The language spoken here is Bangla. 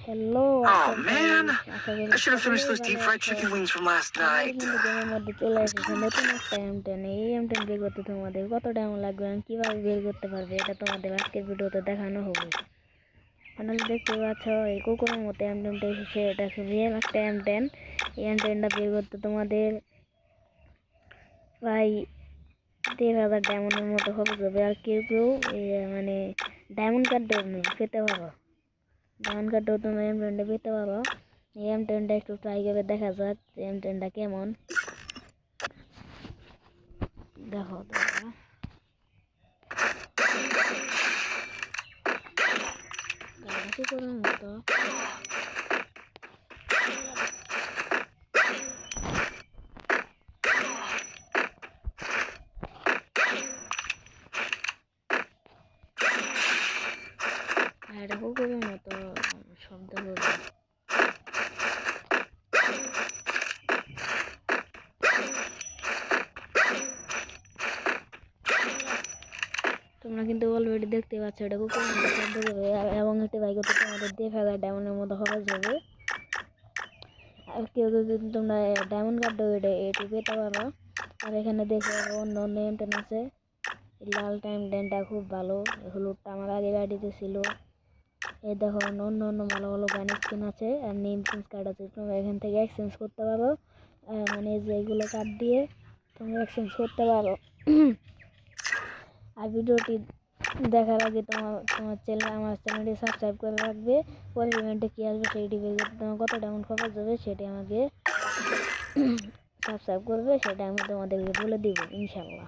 Hello Oh WhatsApp man, guys, আশা করি I should have finished সকলেই those ভালো deep fried আছেন। chicken wings from last আমাদের night. কিন্তু গেমের মধ্যে চলে এসেছে নতুন একটা M10। এই M10 বের করতে তোমাদের কত টাইম লাগবে এবং কীভাবে বের করতে পারবে এটা তোমাদের আজকের ভিডিওতে দেখানো হবে। আপনারা দেখতে পাচ্ছ এই কুকুরের মতো M10টা এসেছে, এটা রিয়েল একটা M10। এই M10টা বের করতে তোমাদের প্রায় 10,000 ডায়মন্ডের মতো খরচ হবে। আর কেউ কেউ মানে ডায়মন্ড কার্ডও পেতে পারো, ডায়মন্ড কার্ডও তুমি M10টা পেতে পারো। এই M10টা একটু ট্রাই করে দেখা যাক M10টা কেমন। দেখো তোমরা কুকুরের মতো এটা কুকুরের মতো শব্দ করবে। তোমরা কিন্তু অলরেডি দেখতে পাচ্ছ এটা কুকুরের মতো শব্দ করবে এবং এটি বাই করতে তোমাদের 10,000 ডায়মন্ডের মতো খরচ হবে। আর কেউ কেউ কিন্তু তোমরা ডায়মন্ড কার্ডও এটি পেতে পারো। আর এখানে দেখো অন্য অন্য M10 আছে। লাল M10টা খুব ভালো, হলুদটা আমার আগে গাড়িতে ছিল। এই দেখো অন্য অন্য ভালো ভালো গান স্কিন আছে আর নেম চেঞ্জ কার্ড আছে, তোমরা এখান থেকে এক্সচেঞ্জ করতে পারো। মানে যেগুলো কার্ড দিয়ে তোমরা এক্সচেঞ্জ করতে পারো। আর ভিডিওটি দেখার আগে আমার চ্যানেলটি সাবস্ক্রাইব করে রাখবে। পরের ইভেন্টে কী আসবে সেইটি বের করতে তোমার কত ডায়মন্ড খরচ হবে সেটি আমাকে সাবস্ক্রাইব করবে, সেটা আমি তোমাদেরকে বলে দিব ইনশাল্লাহ।